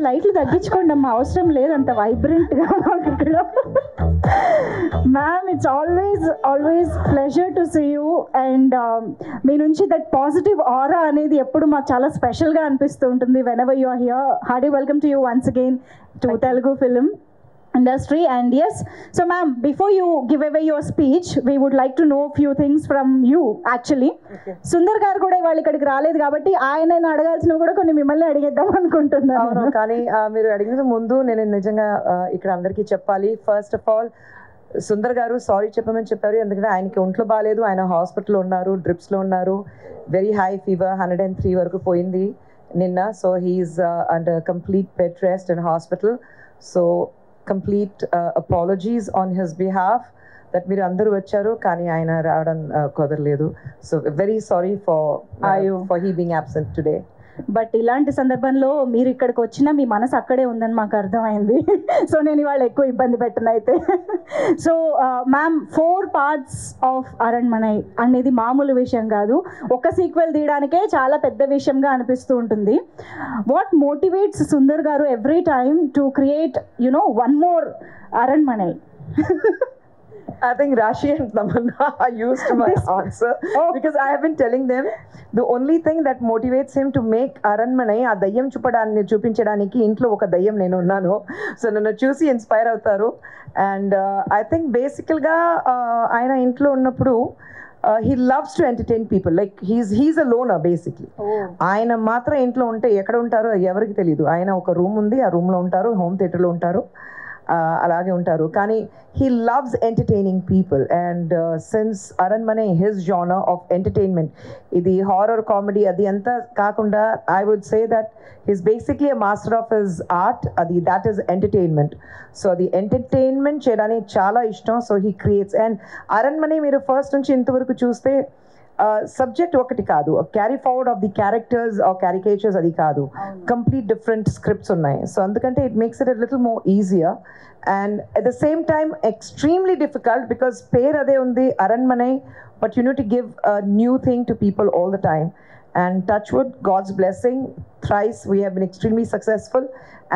లైట్లు తగ్గించుకోండి అమ్మా, అవసరం లేదు అంత వైబ్రెంట్గా మాకు ఇక్కడ. Ma'am, it's always pleasure to see you. And మీ నుంచి దట్ పాజిటివ్ ఆరా అనేది ఎప్పుడు మాకు చాలా స్పెషల్గా అనిపిస్తూ ఉంటుంది. Whenever you are here, hearty welcome to you once again to Telugu film industry. And yes, so ma'am, before you give away your speech, we would like to know a few things from you actually. Sundar గారు కూడా ఇవాళ ఇక్కడికి రాలేదు కాబట్టి ఆయన అడగాల్సినవి కూడా కొన్ని మిమ్మల్ని అడిగేద్దాం అనుకుంటున్నాను. కానీ మీరు అడిగిన ముందు నేను నిజంగా ఇక్కడ అందరికీ చెప్పాలి. ఫస్ట్ ఆఫ్ ఆల్, సుందర్ గారు సారీ చెప్పమని చెప్పారు, ఎందుకంటే ఆయనకి ఒంట్లో బాగాలేదు, ఆయన హాస్పిటల్లో ఉన్నారు, డ్రిప్స్లో ఉన్నారు, వెరీ హై ఫీవర్ 103 వరకు పోయింది నిన్న. So he's under complete bed rest in hospital. So complete apologies on his behalf that మీరు అందరూ వచ్చారు కానీ ఆయన రావడం కుదరలేదు. So very sorry for he being absent today. But ఇలాంటి సందర్భంలో మీరు ఇక్కడికి వచ్చినా మీ మనసు అక్కడే ఉందని మాకు అర్థమైంది. సో నేను ఇవాళ ఎక్కువ ఇబ్బంది పెట్టను అయితే. So ma'am, 4 parts of Aranmanai అనేది మామూలు విషయం కాదు. ఒక సీక్వెల్ తీయడానికే చాలా పెద్ద విషయంగా అనిపిస్తూ ఉంటుంది. వాట్ మోటివేట్స్ సుందర్ గారు every time to create one more Aranmanai? I think Rashi and Tamanna are used to my answer because I have been telling them the only thing that motivates him to make Aranmanai ఆ దయ్యం చూపించడానికి ఇంట్లో ఒక దయ్యం నేను ఉన్నాను. So నన్ను చూసి ఇన్స్పైర్ అవుతారు. అండ్ ఐ థింక్ బేసికల్గా ఆయన ఇంట్లో ఉన్నప్పుడు he loves to entertain people. Like he's a loner basically. ఆయన మాత్రం ఇంట్లో ఉంటే ఎక్కడ ఉంటారో ఎవరికి తెలియదు. ఆయన ఒక రూమ్ ఉంది, ఆ రూమ్లో ఉంటారు, హోమ్ థియేటర్లో ఉంటారు, అలాగే ఉంటారు. కానీ he loves entertaining people. And since Aranmanai, his genre of entertainment, ఇది horror comedy అది అంతా కాకుండా I would say that he's basically a master of his art. that is entertainment. So the entertainment చేయడానికి చాలా ఇష్టం. So he creates. And Aranmanai మీరు first నుంచి ఇంతవరకు చూస్తే సబ్జెక్ట్ ఒకటి కాదు, carry forward of the characters or caricatures అది కాదు, కంప్లీట్ డిఫరెంట్ స్క్రిప్ట్స్ ఉన్నాయి. సో అందుకంటే it makes it little more easier and at the same time extremely difficult because పేరు అదే ఉంది Aranmanai, but you need to give a new thing to people all the time. And touch wood, God's blessing, thrice we have been extremely successful.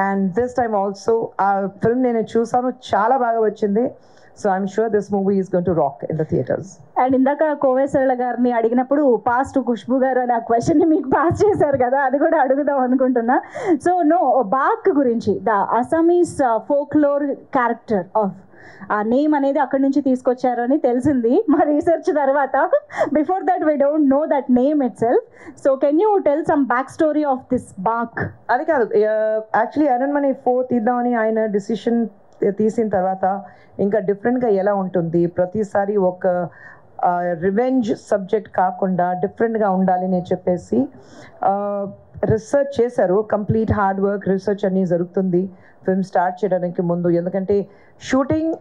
And this time also our film nenu chusanu chaala baga vachindi. So I'm sure this movie is going to rock in the theaters. And ఇందాక కోవేశ్వర గారిని అడిగినప్పుడు pass to Khushbu గారు అనే ఆ క్వశ్చన్ని మీకు pass చేశారు కదా, అది కూడా అడుగుదాం అనుకుంటున్నా. సో బాక్ గురించి, the Assamese folklore character of ఆ నేమ్ అనేది అక్కడి నుంచి తీసుకొచ్చారు అని తెలిసింది మా రీసెర్చ్ తర్వాత. Before that we don't know that name itself. So can you tell some back story of this Baak? అది కాదు, యాక్చువల్లీ అరణ్మనై 4 తీద్దామని ఆయన డిసిషన్ తీసిన తర్వాత ఇంకా డిఫరెంట్గా ఎలా ఉంటుంది, ప్రతిసారి ఒక రివెంజ్ సబ్జెక్ట్ కాకుండా డిఫరెంట్గా ఉండాలి అని చెప్పేసి రీసెర్చ్ చేశారు. కంప్లీట్ హార్డ్ వర్క్ రీసెర్చ్ అన్నీ జరుగుతుంది ఫిల్మ్ స్టార్ట్ చేయడానికి ముందు. ఎందుకంటే shooting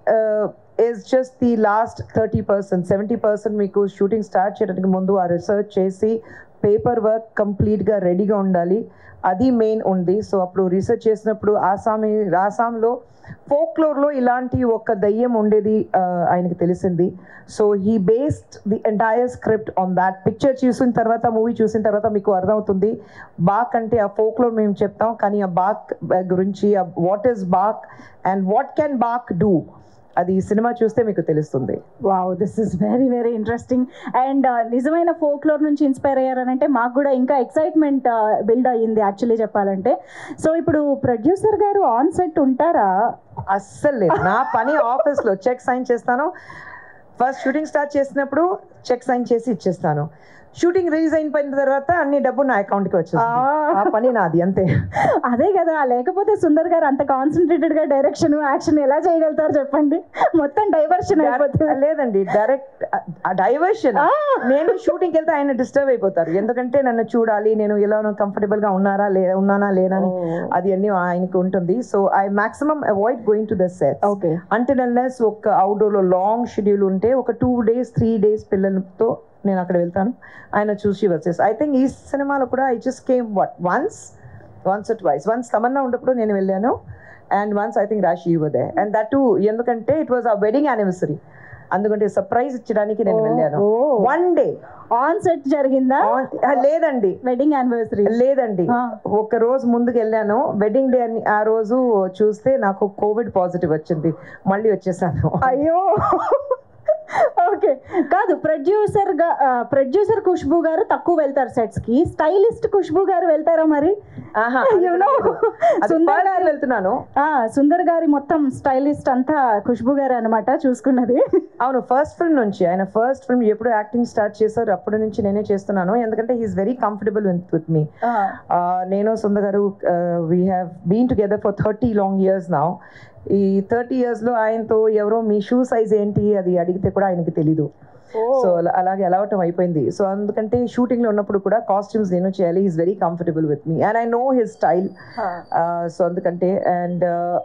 is just the last 30%, 70% మీకు షూటింగ్ స్టార్ట్ చేయడానికి ముందు ఆ రీసెర్చ్ చేసి పేపర్ వర్క్ కంప్లీట్గా రెడీగా ఉండాలి, అది మెయిన్ ఉంది. సో అప్పుడు రీసెర్చ్ చేసినప్పుడు ఆసాంలో ఫోక్లోర్లో ఇలాంటి ఒక దయ్యం ఉండేది ఆయనకి తెలిసింది. So he based the entire script on that. Picture చూసిన తర్వాత, మూవీ చూసిన తర్వాత మీకు అర్థమవుతుంది బాక్ అంటే ఆ ఫోక్లోర్ మేము చెప్తాం, కానీ ఆ బాక్ గురించి what is Baak and what can Baak do అది సినిమా చూస్తే మీకు తెలుస్తుంది. Wow, this is very very interesting. And నిజమైన ఫోక్లోర్ నుంచి ఇన్స్పైర్ అయ్యారనంటే మాకు కూడా ఇంకా ఎక్సైట్మెంట్ బిల్డ్ అయ్యింది యాక్చువల్లీ చెప్పాలంటే. సో ఇప్పుడు ప్రొడ్యూసర్ గారు ఆన్ సెట్ ఉంటారా? అస్సలు లేదు. నా పని ఆఫీస్లో చెక్ సైన్ చేస్తాను. ఫస్ట్ షూటింగ్ స్టార్ట్ చేసినప్పుడు చెక్ సైన్ చేసి ఇచ్చేస్తాను. షూటింగ్ రిలీజ్ అయిపోయిన తర్వాత అన్ని డబ్బు నా అకౌంట్కి వచ్చేది. ఆ పని నాది అంతే. అదే కదా, లేకపోతే సుందర్ గారు అంత కాన్సన్ట్రేటెడ్గా డైరెక్షన్ యాక్షన్ ఎలా చేయగలుగుతారు చెప్పండి? మొత్తం డైవర్షన్ అయిపోతుంది. లేదండి, డైరెక్ట్ డైవర్షన్. నేను షూటింగ్కి వెళ్తే ఆయన డిస్టర్బ్ అయిపోతారు, ఎందుకంటే నన్ను చూడాలి, నేను ఎలా కంఫర్టబుల్గా ఉన్నానా లేనని అది అన్ని ఆయనకు ఉంటుంది. So I maximum avoid going to the set. Okay. అంటే అన్లెస్ ఒక అవుట్డోర్లో లాంగ్ షెడ్యూల్ ఉంటే ఒక 2 days 3 days పిల్లలతో నేను అక్కడ వెళ్తాను, ఆయన చూసి వచ్చేసి. ఐ థింక్ ఈ సినిమాలో కూడా I just came once or twice. Once Tamannaah ఉన్నప్పుడు నేను వెళ్ళాను, and once I think Raashi you were there, and that too ఎందుకంటే it was our wedding anniversary. అందుకంటే సర్ప్రైజ్ ఇచ్చడానికి నేను వెళ్ళాను. వన్ డే ఆన్ సెట్ జరిగిందా? లేదండి, వెడ్డింగ్ యానివర్సరీ లేదండి, ఒక రోజు ముందుకు వెళ్ళాను. వెడ్డింగ్ డే అని ఆ రోజు చూస్తే నాకు కోవిడ్ పాజిటివ్ వచ్చింది, మళ్ళీ వచ్చేసాను. అయ్యో ఓకే, కాదు ప్రొడ్యూసర్ ఖుష్బూ గారు తక్కువ వెళ్తారు సెట్స్ కి, స్టైలిస్ట్ ఖుష్బూ గారు వెళ్తారా మరి? సుందర్ గారు వెళ్తున్నాను. సుందర్ గారి మొత్తం స్టైలిస్ట్ అంతా ఖుష్బూ గారు అనమాట చూసుకున్నది. అవును, ఫస్ట్ ఫిల్మ్ నుంచి, ఆయన ఫస్ట్ ఫిల్మ్ ఎప్పుడు యాక్టింగ్ స్టార్ట్ చేశారు అప్పటి నుంచి నేనే చేస్తున్నాను, ఎందుకంటే he's very comfortable with me. నేను Sundar garu we have been together for 30 long years now. ఈ 30 years లో ఆయనతో ఎవరో మీ షూ సైజ్ ఏంటి అది అడిగితే కూడా ఆయనకి తెలీదు. సో అలాగే అలవాటం అయిపోయింది. సో అందుకంటే షూటింగ్ లో ఉన్నప్పుడు కూడా కాస్ట్యూమ్స్ నేను చేయాలి. Is very comfortable with me and I know his style. So అందుకంటే and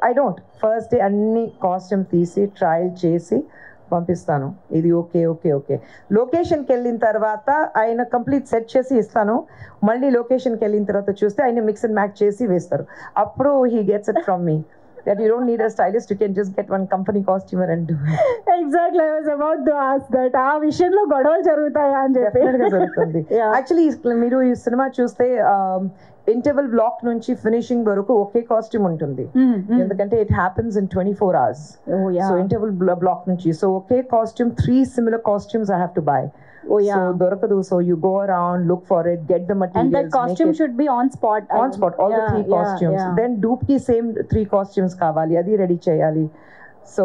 I don't first day అన్ని కాస్ట్యూమ్ తీసి ట్రయల్ చేసి పంపిస్తాను. ఇది ఓకే ఓకే ఓకే, లొకేషన్కి వెళ్ళిన తర్వాత ఆయన కంప్లీట్ సెట్ చేసి ఇస్తాను. మళ్ళీ లొకేషన్కి వెళ్ళిన తర్వాత చూస్తే ఆయన మిక్స్ అండ్ మ్యాచ్ చేసి వేస్తారు. అప్పుడు he gets it from me that you don't need a stylist, you can just get one company costumer and do it. Exactly, I was about to ask that. ఆ విషయంలో గొడవలు జరుగుతాయా అని చెప్పి. జరుగుతుంది. యాక్చువల్లీ మీరు ఈ సినిమా చూస్తే ఇంటర్వెల్ బ్లాక్ నుంచి ఫినిషింగ్ వరకు ఒకే కాస్ట్యూమ్ ఉంటుంది, ఎందుకంటే it happens in 24 hours. So interval block నుంచి so okay costume 3 similar costumes I have to buy. So dorokadu, so you go around, look for it, get the materials, and that costume should be on spot all the 3 costumes. Then dupe ki same 3 costumes kavali, adi ready cheyali. So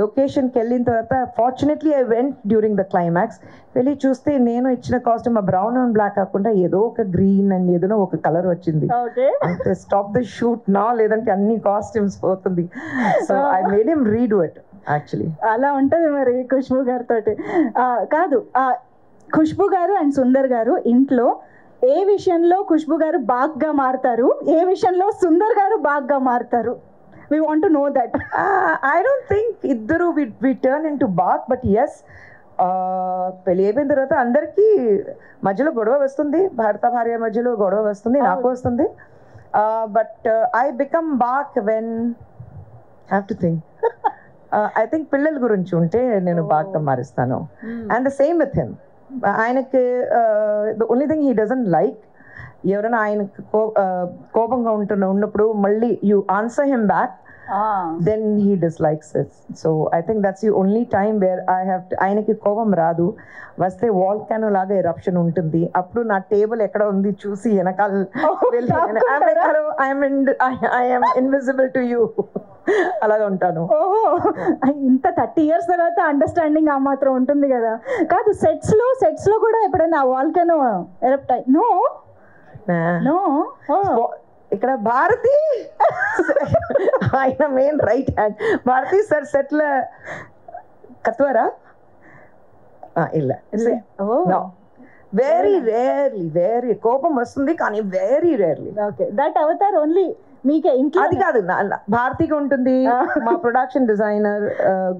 location ki ellin tarvata fortunately I went during the climax. Velli chuste nenu ichina costume brown and black kakunda edo oka green and edo oka color vachindi. Okay, ante stop the shoot now ledante anni costumes potundi. So I made him redo it actually. అలా ఉంటది మరి ఖుష్బూ గారితో. కాదు, ఖుష్బూ గారు and Sundar గారు ఇంట్లో ఏ విషయంలో ఖుష్బూ గారు బాగా మారుతారు, ఏ విషయంలో సుందర్ గారు బాగా మారుతారు? We want to know that. I don't think iddaru we turn into baak, but yes, పెళ్ళి అయిపోయిన తర్వాత అందరికీ మధ్యలో గొడవ వస్తుంది, భర్త భార్య మధ్యలో గొడవ వస్తుంది, నాకు వస్తుంది. But I become back when have to think. I think పిల్లల గురించి ఉంటే నేను బాగా మారుస్తాను. And the same with him. ఆయనకి the only thing he doesn't like, ఎవరైనా ఆయనకు కోపంగా ఉన్నప్పుడు మళ్ళీ you answer him back, then he dislikes it. So I think that's the only time where I have to, ఆయనకి కోపం రాదు, వస్తే వాల్కానో లాగా ఎరప్షన్ ఉంటుంది. అప్పుడు నా టేబుల్ ఎక్కడ ఉంది చూసి వెనకాల వెళ్ళి I am invisible to you అలాగా ఉంటాను. ఇంత 30 years తర్వాత అండర్స్టాండింగ్ ఆ మాత్రం ఉంటుంది కదా. కాదు, సెట్స్ లో కూడా ఎప్పుడైనా వాల్కానో ఎరప్ట్ అయ్యి? నో. ఇక్కడ భారతి ఆయన main right hand. Bharathi sir సెట్ల కత్వరా ಇಲ್ಲ వెరీ రేర్లీ కోపం వస్తుంది, కానీ very rarely. Okay, that avatar only మీకే ఇంట్లో? అది కాదు, భారతికి ఉంటుంది. మా ప్రొడక్షన్ డిజైనర్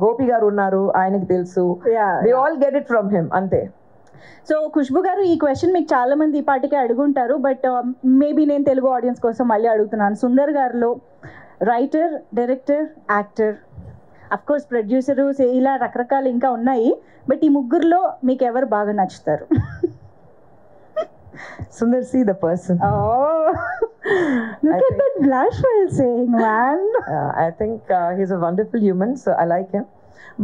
గోపి గారు ఉన్నారు, ఆయనకి తెలుసు. They all get it from him, అంతే. సో ఖుష్బూ గారు, ఈ క్వశ్చన్ మీకు చాలా మంది ఈ పాటికే అడుగుంటారు, బట్ మేబీ నేను తెలుగు ఆడియన్స్ కోసం మళ్ళీ అడుగుతున్నాను. సుందర్ గారిలో writer, director, actor, of course producer, ఇలా రకరకాలు ఇంకా ఉన్నాయి, బట్ ఈ ముగ్గురులో మీకు ఎవరు బాగా నచ్చుతారు? Sundar C, the person. Oh, look at that blush while saying, man. I think he's a wonderful human, so I like him.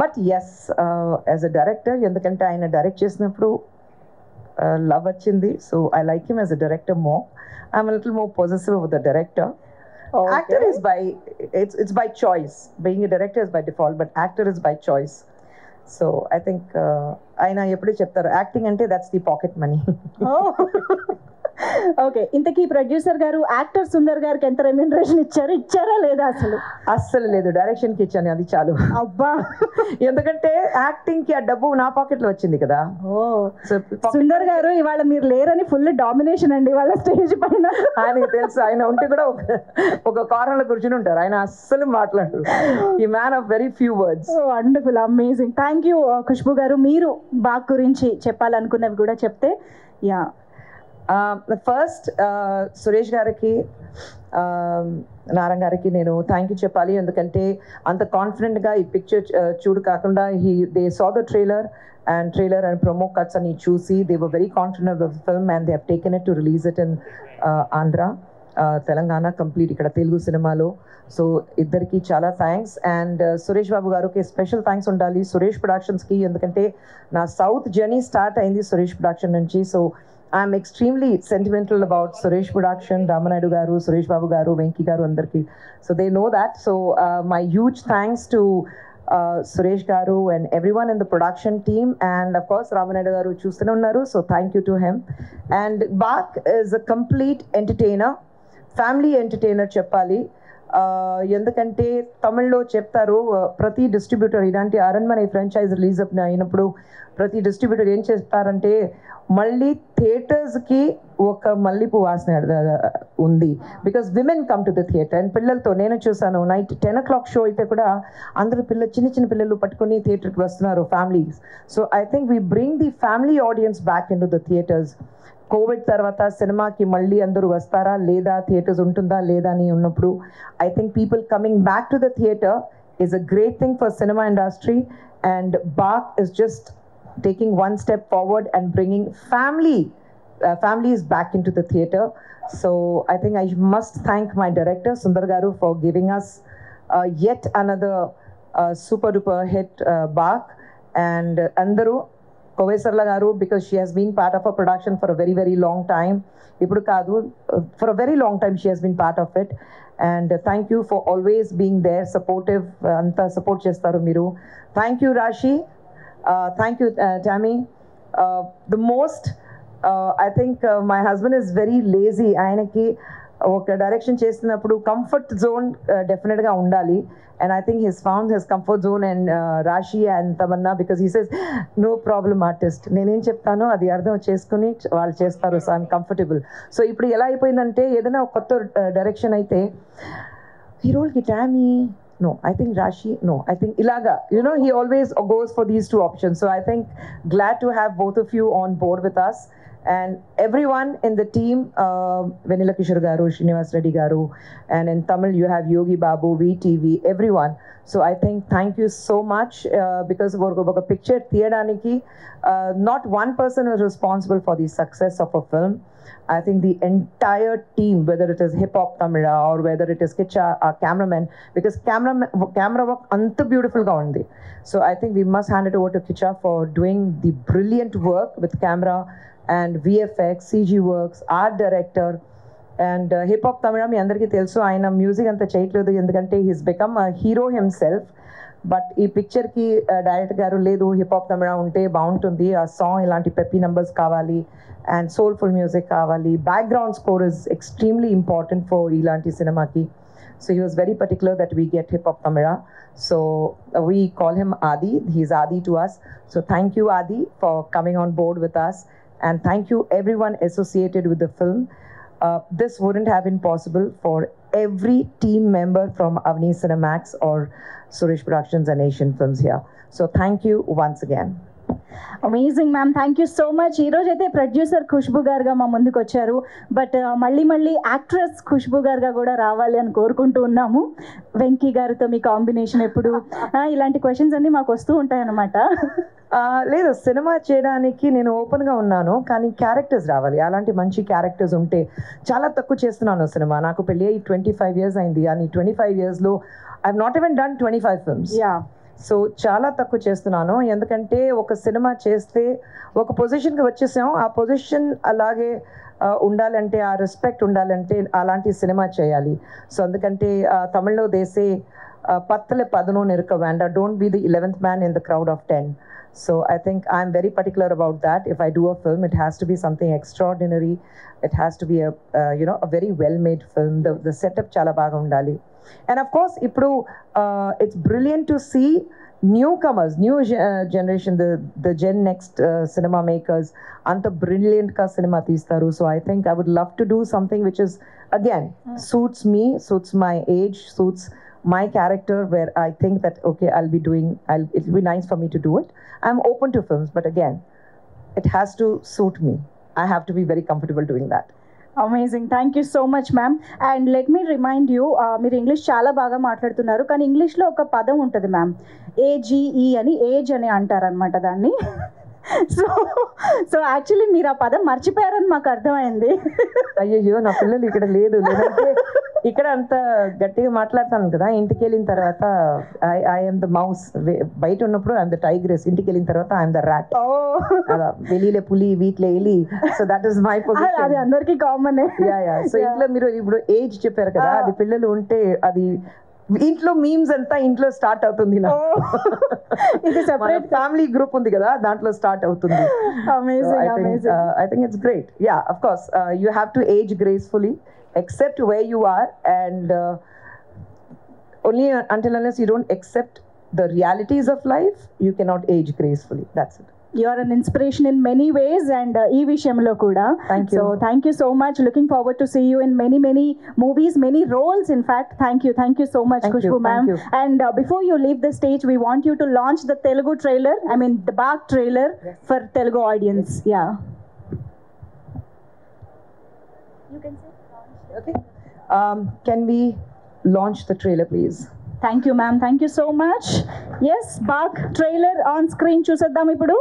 But yes, as a director, ఎందుకంటే ఆయన డైరెక్ట్ చేసినప్పుడు లవ్ వచ్చింది, so I like him as a director more. I'm a little more possessive of the director. Okay. Actor is it's by choice. Being a director is by default, but actor is by choice. So I think ఆయన ఎప్పుడు చెప్తారు, acting అంటే that's the pocket money. Okay, ఇంతకీ producer గారు actor Sundar గారికి ఎంత remuneration ఇచ్చారా లేదా? అస్సలు లేదు, డైరెక్షన్ కి ఇచ్చాను, అది చాలు. అబ్బా, ఎందుకంటే యాక్టింగ్ కి ఆ డబ్బు నా పాకెట్ లో వచ్చింది కదా. సుందర్ గారు ఇవాళ మీరు లేరని ఫుల్ డామినేషన్ అండి వాళ్ళ స్టేజ్ పైన. ఆయనకి తెలుసు, ఆయన ఉంటే కూడా ఒక కారణంలో కూర్చుని ఉంటారు, ఆయన అస్సలు మాట్లాడరు. ఈ man of very few words. Wonderful, amazing. Thank you Khushbu గారు. మీరు బాగ్ గురించి చెప్పాలనుకున్నవి కూడా చెప్తే. యా, ఫస్ట్ సురేష్ గారికి నారాయణ గారికి నేను థ్యాంక్ యూ చెప్పాలి, ఎందుకంటే అంత కాన్ఫిడెంట్గా ఈ పిక్చర్ చూడు కాకుండా they saw the trailer and promo cuts అని చూసి they were very confident of the film and they have taken it to release it in Andhra, Telangana complete ఇక్కడ తెలుగు సినిమాలో. సో ఇద్దరికి చాలా థ్యాంక్స్. అండ్ సురేష్ బాబు గారికి స్పెషల్ థ్యాంక్స్ ఉండాలి సురేష్ ప్రొడక్షన్స్కి, ఎందుకంటే నా సౌత్ జర్నీ స్టార్ట్ అయింది సురేష్ ప్రొడక్షన్ నుంచి. So I'm extremely sentimental about Suresh production, Ramanaidu garu, Suresh Babu garu, Venky garu అందరికీ. So they know that. So my huge thanks to Suresh garu and everyone in the production team, and of course Ramanaidu garu చూస్తూనే ఉన్నారు. So thank you to him. And Baak is a complete entertainer, family entertainer చెప్పాలి. ఎందుకంటే తమిళ్లో చెప్తారు ప్రతి distributor ఇలాంటి Aranmanai franchise release అయినప్పుడు ప్రతి డిస్ట్రిబ్యూటర్ ఏం చేస్తారంటే మళ్ళీ థియేటర్స్కి ఒక మల్లెపూ వాసన ఉంది, because women come to the theatre. And పిల్లలతో నేను చూసాను నైట్ 10 o'clock షో అయితే కూడా అందరూ చిన్న పిల్లలు పట్టుకొని థియేటర్కి వస్తున్నారు, families. So I think we bring the family audience back in to the theatres. Covid తర్వాత సినిమాకి మళ్ళీ అందరూ వస్తారా లేదా, థియేటర్స్ ఉంటుందా లేదా అని ఉన్నప్పుడు I think people coming back to the theatre is a great thing for cinema industry. And Baak is just taking one step forward and bringing families back into the theatre. So I think I must thank my director Sundar Garu for giving us yet another super duper hit, Bak. And Andaru Kovesarla Garu, because she has been part of a production for a very very long time. Ippudu kadu, for a very long time she has been part of it. And thank you for always being there, supportive, anta support chestaru meeru. Thank you Rashi. Thank you, Tammy. The most, I think my husband is very lazy. ఆయనకి ఒక direction చేస్తున్నప్పుడు comfort zone డెఫినెట్గా ఉండాలి. And I think he's found his comfort zone and Rashi and Tamanna, because he says, no problem artist. నేనేం చెప్తానో అది అర్థం చేసుకుని వాళ్ళు చేస్తారు. So I'm comfortable. సో ఇప్పుడు ఎలా అయిపోయిందంటే ఏదైనా ఒక కొత్త డైరెక్షన్ అయితే హీరోలకి Tommy, no, I think Rashi, no, I think Ilaga. You know, he always goes for these two options. So I think glad to have both of you on board with us. And everyone in the team, Vanilla Kishore Garu, Srinivas Reddy Garu, and in Tamil you have Yogi Babu, VTV, everyone. So I think thank you so much, because of a picture theadaniki, not one person is responsible for the success of a film. I think the entire team, whether it is Hip Hop Tamila or whether it is Kicha, our cameraman, because camera work anta beautiful ga undi. So I think we must hand it over to Kicha for doing the brilliant work with camera and VFX, CG works, art director. And Hip Hop Tamila mi andariki telusu ayana music anta cheyatledu endukante he's become a hero himself. But ఈ పిక్చర్కి director గారు లేదు hip hop తమిళ ఉంటే బాగుంటుంది, ఆ song ఇలాంటి peppy numbers కావాలి and soulful music కావాలి, background score is extremely important for ఇలాంటి సినిమాకి. So he was very particular that we get hip hop Tamizha. So we call him Aadhi, he's Aadhi to us. So thank you Aadhi for coming on board with us, and thank you everyone associated with the film. This wouldn't have been possible for every team member from Avni Cinemax or Suresh Productions and Asian Films here. So thank you once again. Amazing ma'am, thank you so much. ఈరోజు అయితే producer Khushbu గారుగా మా ముందుకు వచ్చారు, but మళ్ళీ actress Khushbu గారుగా కూడా రావాలి అని కోరుకుంటూ ఉన్నాము. వెంకీ గారితో మీ కాంబినేషన్ ఎప్పుడు, ఇలాంటి క్వశ్చన్స్ అన్నీ మాకు వస్తూ ఉంటాయన్నమాట. లేదు, సినిమా చేయడానికి నేను ఓపెన్గా ఉన్నాను, కానీ క్యారెక్టర్స్ రావాలి. అలాంటి మంచి క్యారెక్టర్స్ ఉంటే చాలా తక్కువ చేస్తున్నాను సినిమా. నాకు పెళ్ళి 25 years అయింది, కానీ 25 yearsలో I have not even done 25 films. So చాలా తక్కువ చేస్తున్నాను, ఎందుకంటే ఒక సినిమా చేస్తే ఒక పొజిషన్కి వచ్చేసాం, ఆ పొజిషన్ అలాగే ఉండాలంటే, ఆ రెస్పెక్ట్ ఉండాలంటే అలాంటి సినిమా చేయాలి. సో అందుకంటే తమిళ్లో దేశే పత్తలే పదను నిరక వేండ, don't be the 11th man in the crowd of 10. So I think I'm very particular about that. If I do a film, it has to be something extraordinary. It has to be a very well-made film. The setup chala baga undali. And of course, it's brilliant to see newcomers, new generation, the Gen Next cinema makers, anta brilliant ka cinema teestaru. So I think I would love to do something which is again suits me, suits my age, suits my character, where I think that okay, it'll be nice for me to do it. I'm open to films, but again, it has to suit me. I have to be very comfortable doing that. Amazing, thank you so much ma'am. And let me remind you, మీరు English చాలా బాగా మాట్లాడుతున్నారు, కానీ ఇంగ్లీష్లో ఒక పదం ఉంటుంది ma'am, AGE అని, ఏజ్ అని అంటారనమాట దాన్ని. సో యాక్చువల్లీ మీరు ఆ పదం మర్చిపోయారని మాకు అర్థమైంది. అయ్యయ్యో, నా పిల్లలు ఇక్కడ లేదు, లేదంటే ఇక్కడ అంత గట్టిగా మాట్లాడతాను కదా. ఇంటికి వెళ్ళిన తర్వాత ఐఎమ్ ద మౌస్, బయట ఉన్నప్పుడు ఐఎమ్ ద టైగ్రెస్, ఇంటికి వెళ్ళిన తర్వాత ఐఎమ్ ద ర్యాట్. అలా வெளியில పులి, వీటిలో ఎలి. So that is my position. అది అందరికీ కామన్. యా. సో ఇంట్లో మీరు ఇప్పుడు ఏజ్ చెప్పారు కదా, అది పిల్లలు ఉంటే అది ఇంట్లో మీమ్స్ అంతా ఇంట్లో స్టార్ట్ అవుతుంది. ఇది సెపరేట్ ఫ్యామిలీ గ్రూప్ ఉంది కదా, దాంట్లో స్టార్ట్ అవుతుంది. I think it's great. Yeah, of course, you have to age gracefully, accept where you are, and only until unless you don't accept the realities of life, you cannot age gracefully. That's it. You are an inspiration in many ways, and ee vishayamlo kuda. Thank you. So thank you so much. Looking forward to see you in many movies, many roles in fact. Thank you so much, Khushbu ma'am. And before you leave the stage, we want you to launch the Telugu trailer, I mean the Bag trailer, yes, for Telugu audience. Yeah, you can say launch. Okay, can we launch the trailer please? Thank you ma'am, thank you so much. Yes, Bag trailer on screen chuseddam ipudu.